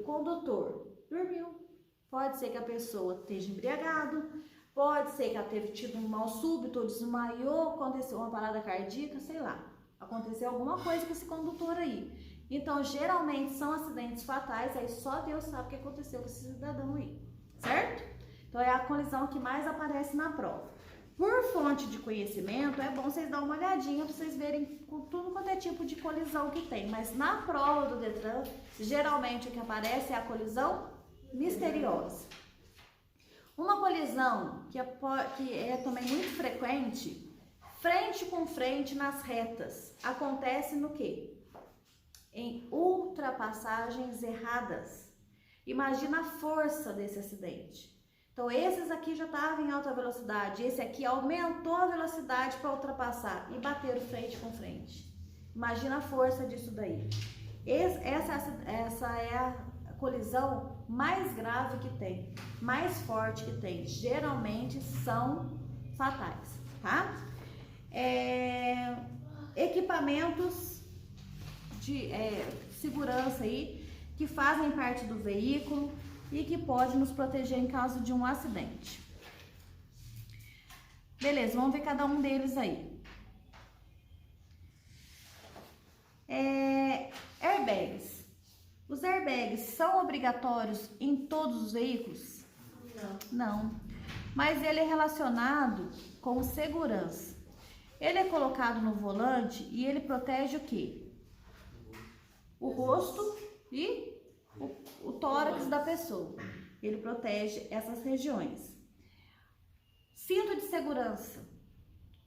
condutor dormiu, pode ser que a pessoa esteja embriagado, pode ser que ela teve tido um mal súbito, ou desmaiou, aconteceu uma parada cardíaca, sei lá. Aconteceu alguma coisa com esse condutor aí. Então, geralmente são acidentes fatais, aí só Deus sabe o que aconteceu com esse cidadão aí, certo? Então, é a colisão que mais aparece na prova. Por fonte de conhecimento, é bom vocês darem uma olhadinha para vocês verem com tudo quanto é tipo de colisão que tem. Mas na prova do Detran, geralmente o que aparece é a colisão misteriosa. Uma colisão que é também muito frequente, frente com frente nas retas, acontece no quê? Em ultrapassagens erradas. Imagina a força desse acidente. Então, esses aqui já estavam em alta velocidade, esse aqui aumentou a velocidade para ultrapassar e bateram frente com frente. Imagina a força disso daí. Essa é a colisão mais grave que tem, mais forte que tem. Geralmente são fatais, tá? Equipamentos de segurança aí que fazem parte do veículo e que pode nos proteger em caso de um acidente. Beleza, vamos ver cada um deles aí. Airbags. Os airbags são obrigatórios em todos os veículos? Não. Mas ele é relacionado com segurança. Ele é colocado no volante e ele protege o quê? O rosto e o tórax da pessoa. Ele protege essas regiões. Cinto de segurança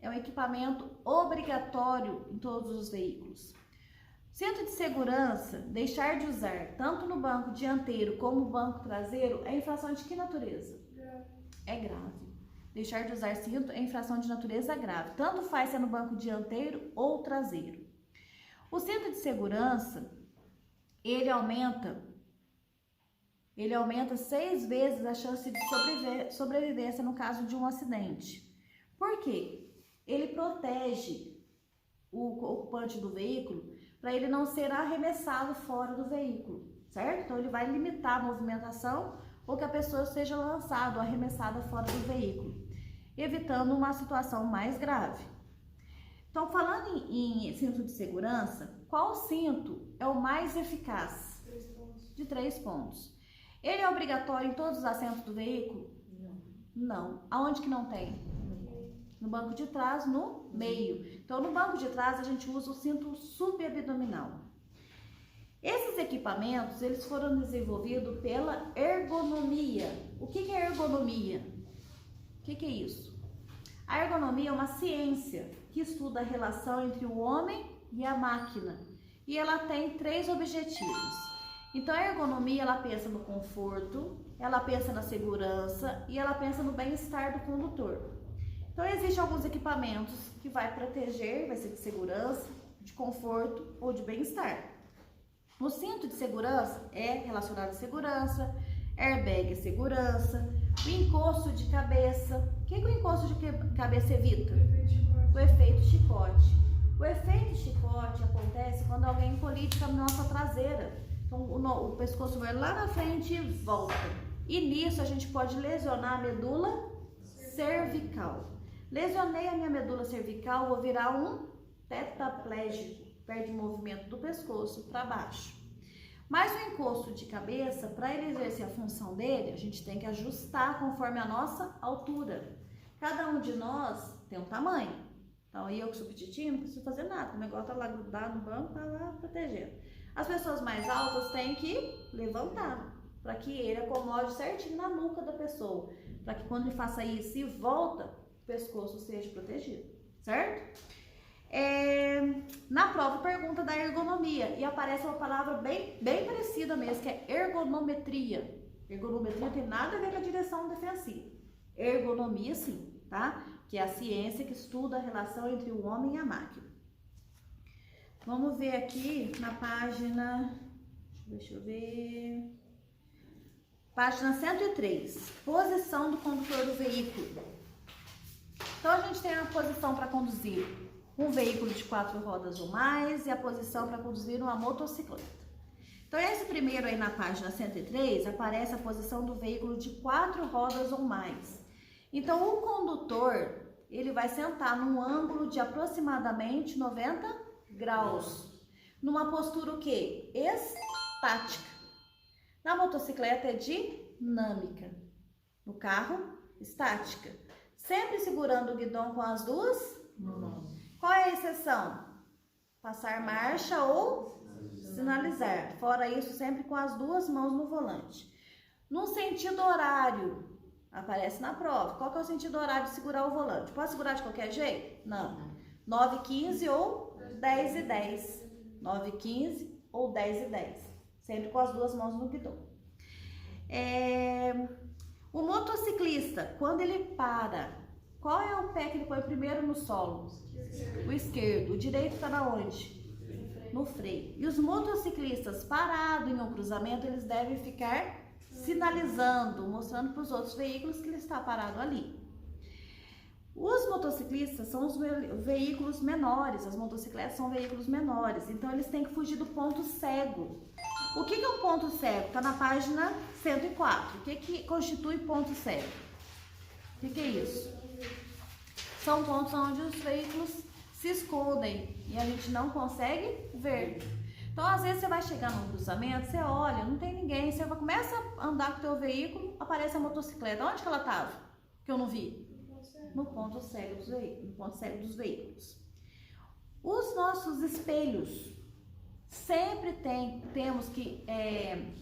é um equipamento obrigatório em todos os veículos. Cinto de segurança, deixar de usar tanto no banco dianteiro como no banco traseiro, é infração de que natureza? É grave. Deixar de usar cinto é infração de natureza grave. Tanto faz se é no banco dianteiro ou traseiro. O cinto de segurança, ele aumenta 6 vezes a chance de sobrevivência no caso de um acidente. Por quê? Ele protege o ocupante do veículo para ele não ser arremessado fora do veículo, certo? Então, ele vai limitar a movimentação ou que a pessoa seja lançada ou arremessada fora do veículo, evitando uma situação mais grave. Então, falando em cinto de segurança, qual cinto é o mais eficaz? 3 pontos. De 3 pontos. Ele é obrigatório em todos os assentos do veículo? Não. Aonde que não tem? No banco de trás, no meio. Então, no banco de trás, a gente usa o cinto subabdominal. Esses equipamentos, eles foram desenvolvidos pela ergonomia. O que é ergonomia? O que é isso? A ergonomia é uma ciência que estuda a relação entre o homem e a máquina. E ela tem 3 objetivos. Então, a ergonomia, ela pensa no conforto, ela pensa na segurança e ela pensa no bem-estar do condutor. Então, existem alguns equipamentos que vai proteger, vai ser de segurança, de conforto ou de bem-estar. O cinto de segurança é relacionado à segurança, airbag é segurança, o encosto de cabeça. O que o encosto de cabeça evita? O efeito chicote. O efeito chicote acontece quando alguém colide com a nossa traseira. Então, o pescoço vai lá na frente e volta. E nisso a gente pode lesionar a medula cervical. Lesionei a minha medula cervical, vou virar um tetraplégico, perde o movimento do pescoço para baixo. Mas o encosto de cabeça, para ele exercer a função dele, a gente tem que ajustar conforme a nossa altura. Cada um de nós tem um tamanho. Então, eu que sou petitinho, não preciso fazer nada. O negócio tá lá grudado no banco, tá lá protegendo. As pessoas mais altas têm que levantar, para que ele acomode certinho na nuca da pessoa. Para que quando ele faça isso e volta, o pescoço seja protegido, certo? Na prova pergunta da ergonomia e aparece uma palavra bem parecida mesmo, que é ergonometria. Ergonometria não tem nada a ver com a direção defensiva. Ergonomia sim, tá? Que é a ciência que estuda a relação entre o homem e a máquina. Vamos ver aqui na página, deixa eu ver, página 103, posição do condutor do veículo. Então, a gente tem a posição para conduzir um veículo de 4 rodas ou mais e a posição para conduzir uma motocicleta. Então, esse primeiro aí na página 103, aparece a posição do veículo de 4 rodas ou mais. Então, o condutor, ele vai sentar num ângulo de aproximadamente 90 graus. Numa postura o quê? Estática. Na motocicleta é dinâmica. No carro, estática. Sempre segurando o guidão com as duas mãos. Qual é a exceção? Passar marcha ou sinalizar. Fora isso, sempre com as duas mãos no volante. No sentido horário, aparece na prova. Qual que é o sentido horário de segurar o volante? Pode segurar de qualquer jeito? Não. 9h15 ou 10h10. 9h15 ou 10h10. Sempre com as duas mãos no guidão. O motociclista, quando ele para, qual é o pé que ele põe primeiro no solo? O esquerdo. O direito está na onde? No freio. E os motociclistas parados em um cruzamento, eles devem ficar sinalizando, mostrando para os outros veículos que ele está parado ali. Os motociclistas são os veículos menores, as motocicletas são veículos menores, então eles têm que fugir do ponto cego. O que é um ponto cego? Está na página 104. O que constitui ponto cego? O que é isso? São pontos onde os veículos se escondem e a gente não consegue ver. Então, às vezes você vai chegar num cruzamento, você olha, não tem ninguém, você começa a andar com o teu veículo, aparece a motocicleta. Onde que ela estava? Que eu não vi? No ponto cego dos veículos. No ponto cego dos veículos. Os nossos espelhos, sempre temos que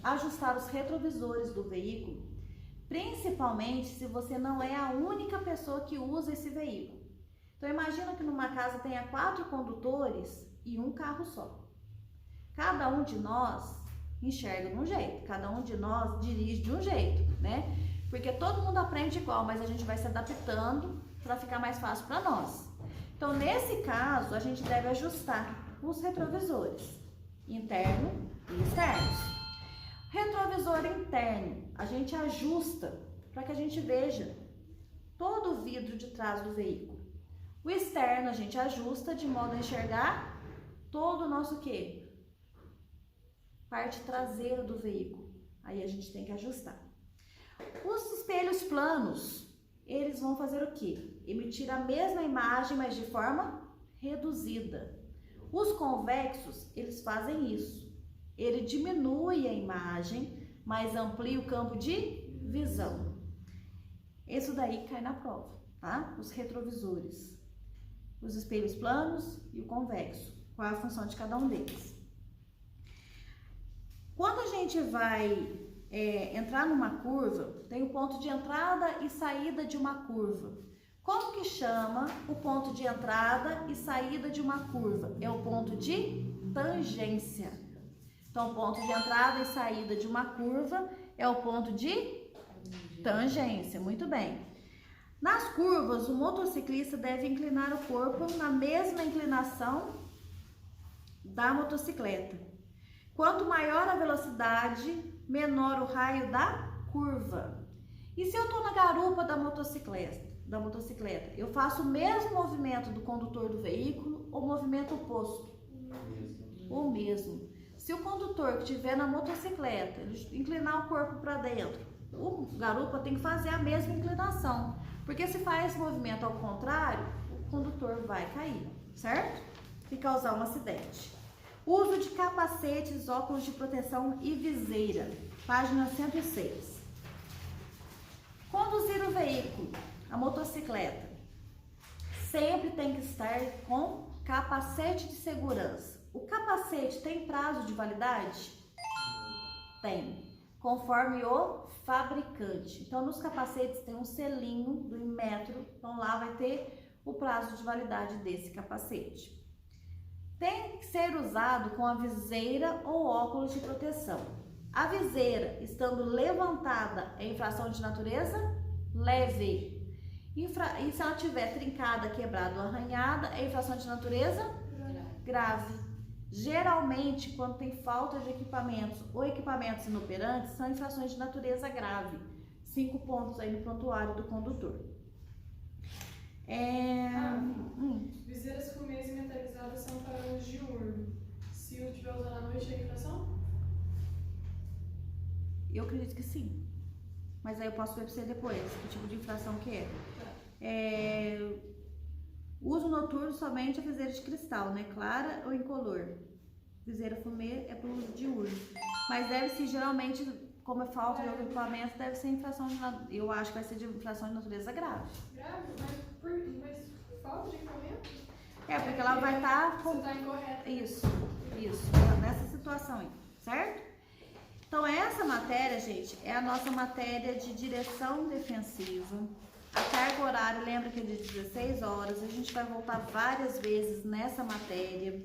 ajustar os retrovisores do veículo, principalmente se você não é a única pessoa que usa esse veículo. Então, imagina que numa casa tenha 4 condutores e um carro só. Cada um de nós enxerga de um jeito, cada um de nós dirige de um jeito, né? Porque todo mundo aprende igual, mas a gente vai se adaptando para ficar mais fácil para nós. Então, nesse caso, a gente deve ajustar os retrovisores, interno e externos. Retrovisor interno, a gente ajusta para que a gente veja todo o vidro de trás do veículo. O externo a gente ajusta de modo a enxergar todo o nosso quê? Parte traseira do veículo. Aí a gente tem que ajustar. Os espelhos planos, eles vão fazer o quê? Emitir a mesma imagem, mas de forma reduzida. Os convexos, eles fazem isso. Ele diminui a imagem, mas amplia o campo de visão. Isso daí cai na prova, tá? Os retrovisores, os espelhos planos e o convexo. Qual é a função de cada um deles? Quando a gente vai entrar numa curva, tem o ponto de entrada e saída de uma curva. Como que chama o ponto de entrada e saída de uma curva? É o ponto de tangência. Então, o ponto de entrada e saída de uma curva é o ponto de tangência. Muito bem. Nas curvas, o motociclista deve inclinar o corpo na mesma inclinação da motocicleta. Quanto maior a velocidade, menor o raio da curva. E se eu estou na garupa da motocicleta, eu faço o mesmo movimento do condutor do veículo ou movimento oposto? O mesmo. Se o condutor que estiver na motocicleta ele inclinar o corpo para dentro, o garupa tem que fazer a mesma inclinação. Porque se faz esse movimento ao contrário, o condutor vai cair, certo? E causar um acidente. Uso de capacetes, óculos de proteção e viseira. Página 106. Conduzir o veículo, a motocicleta, sempre tem que estar com capacete de segurança. O capacete tem prazo de validade? Tem, conforme o fabricante. Então, nos capacetes tem um selinho do Inmetro, então lá vai ter o prazo de validade desse capacete. Tem que ser usado com a viseira ou óculos de proteção. A viseira, estando levantada, é infração de natureza leve. E se ela estiver trincada, quebrada ou arranhada, é infração de natureza grave. Geralmente, quando tem falta de equipamentos ou equipamentos inoperantes, são infrações de natureza grave. 5 pontos aí no prontuário do condutor. Viseiras fumês e metalizadas são para uso diurno. Se o tiver usado à noite, é infração? Eu acredito que sim. Mas aí eu posso ver pra você depois, que tipo de infração que é. Uso noturno somente a viseira de cristal, né? Clara ou incolor. Viseira fumê é para uso diurno. Mas deve-se geralmente, como é falta de algum equipamento, deve ser infração de, eu acho que vai ser de infração de natureza grave. Grave? Mas falta de equipamento? Porque ela vai estar... Você está incorreta. Isso, nessa situação aí, certo? Então essa matéria, gente, é a nossa matéria de direção defensiva. A carga horária, lembra que é de 16 horas, a gente vai voltar várias vezes nessa matéria.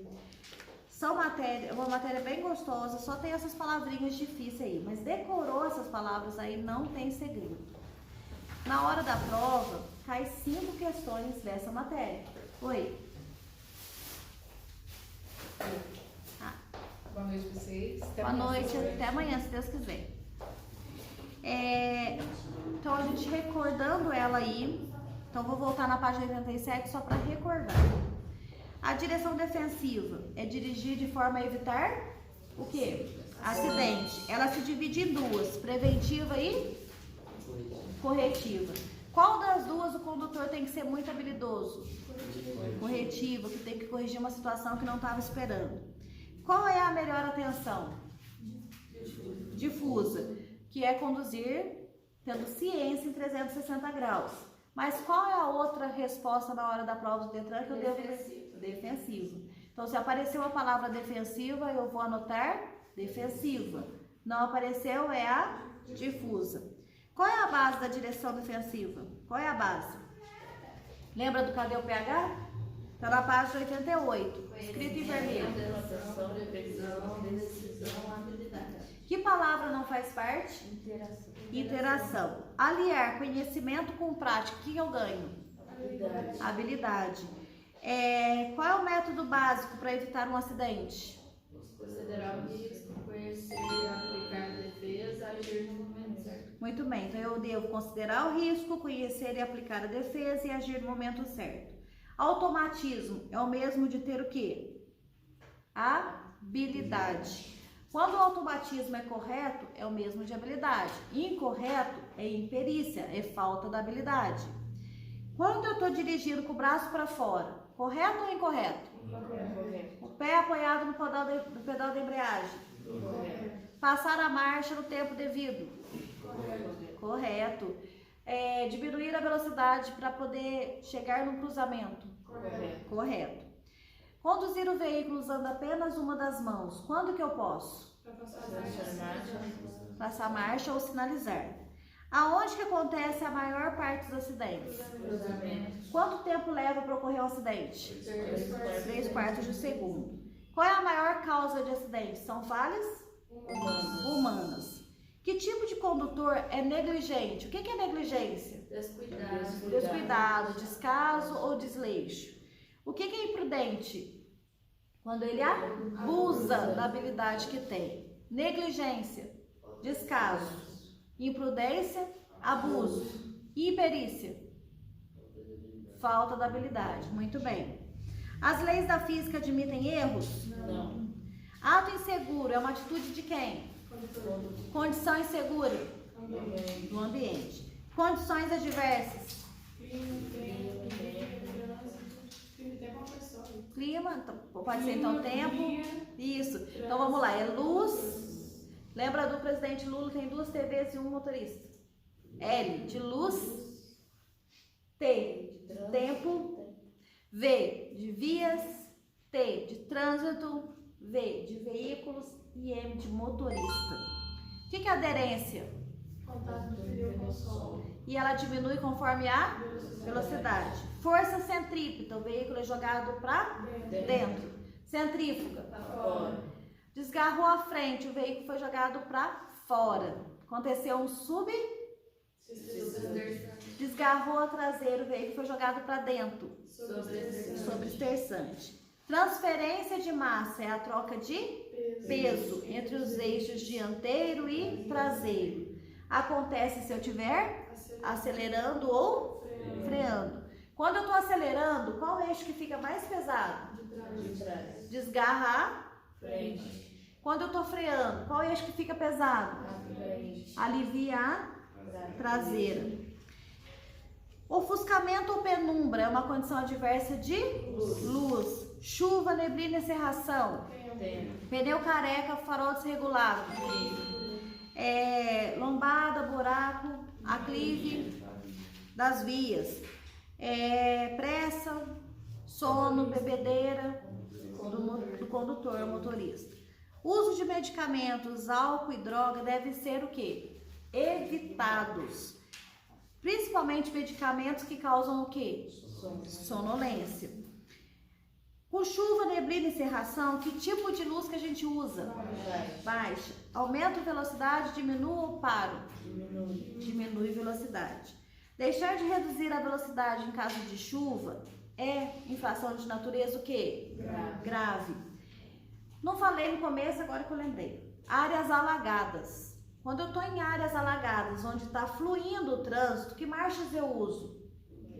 É uma matéria bem gostosa, só tem essas palavrinhas difíceis aí, mas decorou essas palavras aí, não tem segredo. Na hora da prova, cai 5 questões dessa matéria. Oi? Boa noite pra vocês. Boa noite, até amanhã, se Deus quiser. Então, a gente recordando ela aí, então vou voltar na página 87 só para recordar. A direção defensiva é dirigir de forma a evitar o quê? Acidente. Ela se divide em duas, preventiva e corretiva. Qual das duas o condutor tem que ser muito habilidoso? Corretiva, que tem que corrigir uma situação que não estava esperando. Qual é a melhor atenção? Difusa, que é conduzir tendo ciência em 360 graus. Mas qual é a outra resposta na hora da prova do Detran que eu devo? Defensiva. Então, se apareceu a palavra defensiva, eu vou anotar defensiva. Não apareceu, é a difusa. Qual é a base da direção defensiva? Qual é a base? Lembra do Cadê o PH? Está na página 88, escrito em vermelho. Que palavra não faz parte? Interação. Aliar conhecimento com prática, o que eu ganho? Habilidade. Qual é o método básico para evitar um acidente? Considerar o risco, conhecer e aplicar a defesa, agir no momento certo. Muito bem, então eu devo considerar o risco, conhecer e aplicar a defesa e agir no momento certo. Automatismo é o mesmo de ter o quê? Habilidade. Quando o automatismo é correto, é o mesmo de habilidade. Incorreto é imperícia, é falta da habilidade. Quando eu estou dirigindo com o braço para fora, correto ou incorreto? Correto. O pé apoiado no pedal da embreagem. Correto. Passar a marcha no tempo devido. Correto. Diminuir a velocidade para poder chegar no cruzamento. Correto. Conduzir o veículo usando apenas uma das mãos. Quando que eu posso? Passar a marcha ou sinalizar. Aonde que acontece a maior parte dos acidentes? Quanto tempo leva para ocorrer um acidente? 3/4 de segundo. Qual é a maior causa de acidente? São falhas humanas. Que tipo de condutor é negligente? O que é negligência? Descuidado, descaso ou desleixo. O que é imprudente? Quando ele abusa da habilidade que tem. Negligência, descaso. Imprudência, abuso. Imperícia, falta da habilidade. Muito bem. As leis da física admitem erros? Não. Ato inseguro é uma atitude de quem? Condição insegura? Do ambiente. Condições adversas? Clima, então, pode ser então tempo. Isso. Então vamos lá, é luz. Lembra do presidente Lula, tem 2 TVs e 1 motorista. L de luz, T de tempo, V de vias, T de trânsito, V de veículos e M de motorista. O que é aderência? Contato do pneu com o solo. E ela diminui conforme a velocidade. Força centrípeta, o veículo é jogado para dentro. Centrífuga, Fora. desgarrou a frente, o veículo foi jogado para fora. Aconteceu um desgarrou a traseira, o veículo foi jogado para dentro. Sobreesterçante. Transferência de massa é a troca de peso entre os eixos dianteiro e traseiro. Acontece se eu estiver acelerando ou freando. Quando eu estou acelerando, qual eixo que fica mais pesado? De trás. Desgarra. Frente. Quando eu estou freando, qual eixo que fica pesado? À frente. alivia a traseira. Ofuscamento ou penumbra é uma condição adversa de luz. Chuva, neblina e cerração. Tempo. Pneu careca, farol desregulado. Lombada, buraco, aclive das vias. Pressa, sono, bebedeira do condutor, motorista. Uso de medicamentos, álcool e droga devem ser o quê? Evitados. Principalmente medicamentos que causam o quê? Sonolência. Com chuva, neblina e cerração, que tipo de luz que a gente usa? Baixa. Aumenta a velocidade, diminua ou paro? Diminui velocidade. Deixar de reduzir a velocidade em caso de chuva é infração de natureza o quê? Grave. Não falei no começo, agora que eu lembrei. Áreas alagadas. Quando eu estou em áreas alagadas, onde está fluindo o trânsito, que marchas eu uso?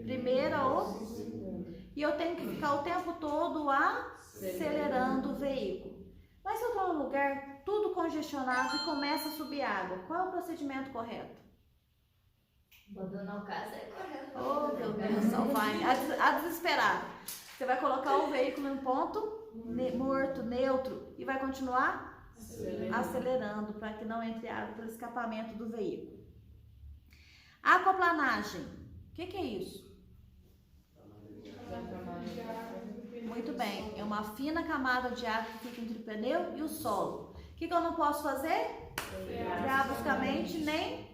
Primeira ou segunda. E eu tenho que ficar o tempo todo acelerando o veículo. Mas se eu estou num lugar tudo congestionado e começa a subir água, qual é o procedimento correto? Abandonar o carro é correto. Oh, meu Deus, salvar. A desesperada. Você vai colocar o veículo em ponto morto, neutro, e vai continuar acelerando para que não entre água pelo escapamento do veículo. Aquaplanagem. O que é isso? Muito bem. É uma fina camada de água que fica entre o pneu e o solo. O que eu não posso fazer? Frear bruscamente, nem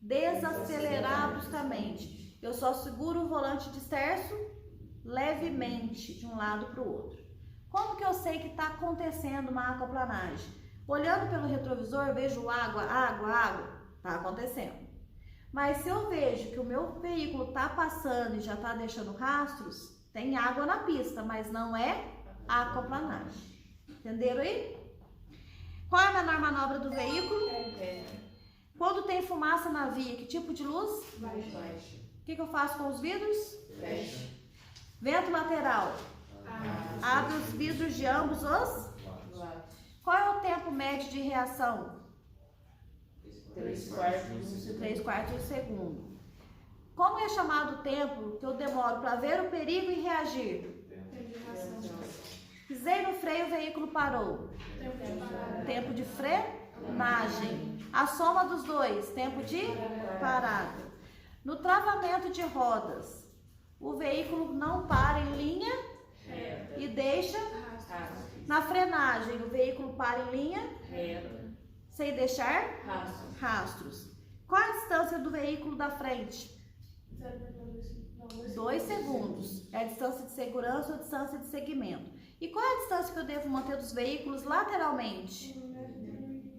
desacelerar bruscamente. Eu só seguro o volante disperso levemente de um lado para o outro. Como que eu sei que está acontecendo uma aquaplanagem? Olhando pelo retrovisor, vejo água, está acontecendo. Mas se eu vejo que o meu veículo está passando e já está deixando rastros, tem água na pista, mas não é aquaplanagem. Entenderam aí? Qual é a menor manobra do veículo? Quando tem fumaça na via, que tipo de luz? Baixa. O que eu faço com os vidros? Fecha. Vento lateral. Abre os vidros de ambos os. Qual é o tempo médio de reação? 3/4 de segundo. Como é chamado o tempo que eu demoro para ver o perigo e reagir? Pisei no freio, o veículo parou. Tempo de frenagem. A soma dos dois, tempo de parada. No travamento de rodas, o veículo não para em linha e deixa. Na frenagem, o veículo para em linha sem deixar rastros. Qual a distância do veículo da frente? 2 segundos. É a distância de segurança ou a distância de segmento. E qual é a distância que eu devo manter dos veículos lateralmente?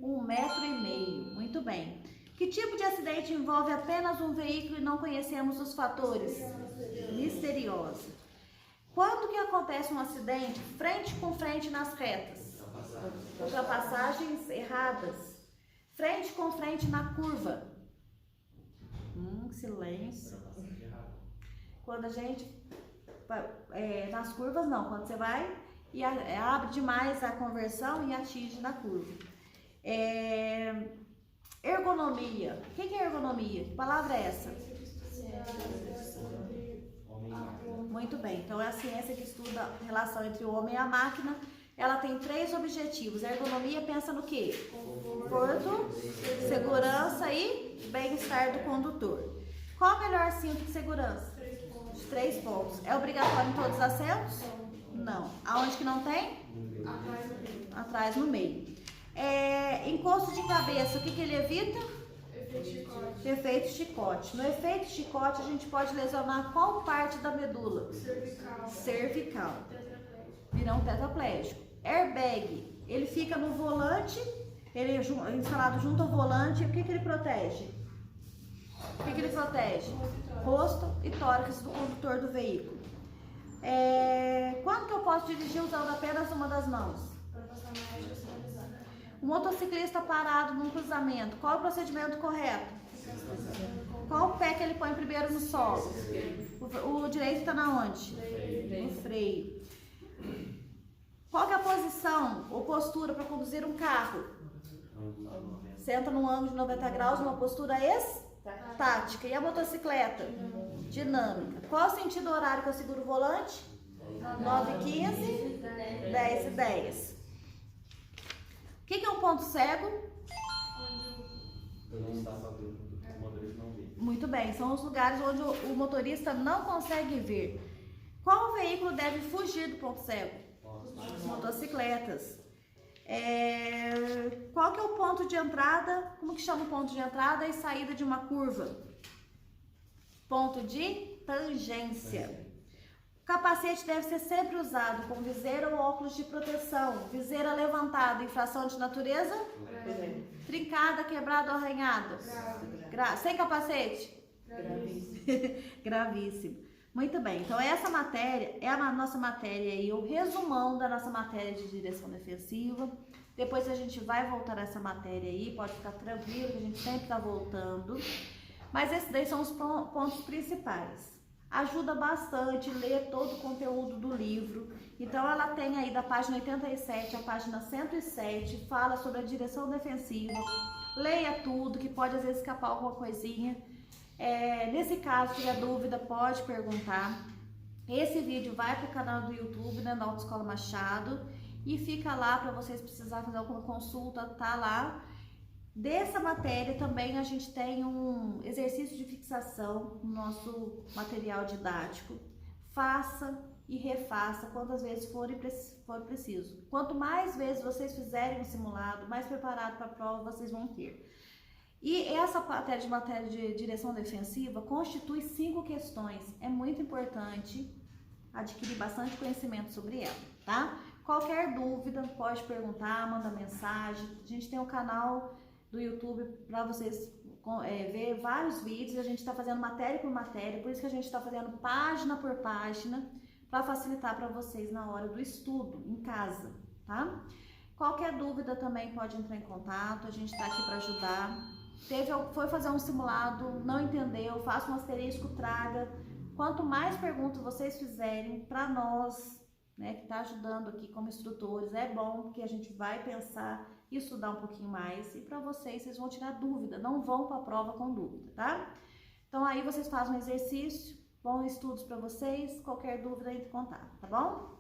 1,5 metro. Muito bem. Que tipo de acidente envolve apenas um veículo e não conhecemos os fatores? Misteriosa. Quando que acontece um acidente frente com frente nas retas? Ultrapassagens erradas. Frente com frente na curva. Silêncio. Quando a gente... nas curvas não, quando você vai e abre demais a conversão e atinge na curva. Ergonomia. O que é ergonomia? Que palavra é essa? Muito bem, então é a ciência que estuda a relação entre o homem e a máquina. Ela tem 3 objetivos. A ergonomia pensa no quê? Conforto, segurança e bem-estar do condutor. Qual o melhor cinto de segurança? De 3 pontos. É obrigatório em todos os assentos? Não. Aonde que não tem? Atrás no meio. Encosto de cabeça, o que ele evita? Efeito chicote. No efeito chicote, a gente pode lesionar qual parte da medula? Cervical. Virar um tetraplégico. Airbag, ele fica no volante, ele é instalado junto ao volante. O que ele protege? O que ele protege? Rosto e tórax do condutor do veículo. Quando que eu posso dirigir usando apenas uma das mãos? Um motociclista parado num cruzamento, qual é o procedimento correto? Qual o pé que ele põe primeiro no solo? O direito está na onde? No freio. Qual que é a posição ou postura para conduzir um carro? Senta num ângulo de 90 graus, numa postura estática. E a motocicleta? Dinâmica. Qual o sentido horário que eu seguro o volante? 9h15, 10h10. O que é um ponto cego? Não dá pra ver, o motorista não vê. Muito bem, são os lugares onde o motorista não consegue ver. Qual veículo deve fugir do ponto cego? Motocicletas. Qual que é o ponto de entrada? Como que chama o ponto de entrada e saída de uma curva? Ponto de tangência. O capacete deve ser sempre usado com viseira ou óculos de proteção. Viseira levantada, infração de natureza? Trincada, quebrada ou arranhada? Sem capacete? Gravíssimo. Muito bem, então essa matéria é a nossa matéria aí, o resumão da nossa matéria de direção defensiva. Depois a gente vai voltar a essa matéria aí, pode ficar tranquilo que a gente sempre está voltando. Mas esses daí são os pontos principais. Ajuda bastante ler todo o conteúdo do livro. Então ela tem aí da página 87 à página 107, fala sobre a direção defensiva. Leia tudo, que pode às vezes escapar alguma coisinha. Nesse caso, se tiver dúvida, pode perguntar. Esse vídeo vai para o canal do YouTube, né, da Autoescola Machado, e fica lá para vocês precisarem fazer alguma consulta, tá lá. Dessa matéria também a gente tem um exercício de fixação no nosso material didático. Faça e refaça quantas vezes for preciso. Quanto mais vezes vocês fizerem o simulado, mais preparado para a prova vocês vão ter. E essa matéria de direção defensiva constitui 5 questões. É muito importante adquirir bastante conhecimento sobre ela, tá? Qualquer dúvida pode perguntar, manda mensagem. A gente tem um canal do YouTube para vocês ver vários vídeos. A gente está fazendo matéria por matéria, por isso que a gente está fazendo página por página para facilitar para vocês na hora do estudo em casa, tá? Qualquer dúvida também pode entrar em contato. A gente está aqui para ajudar. Foi fazer um simulado, não entendeu, faça um asterisco, traga. Quanto mais perguntas vocês fizerem para nós, né, que está ajudando aqui como instrutores, é bom, porque a gente vai pensar e estudar um pouquinho mais. E para vocês vão tirar dúvida, não vão para a prova com dúvida, tá? Então aí vocês fazem um exercício, bons estudos para vocês, qualquer dúvida entre em contato, tá bom?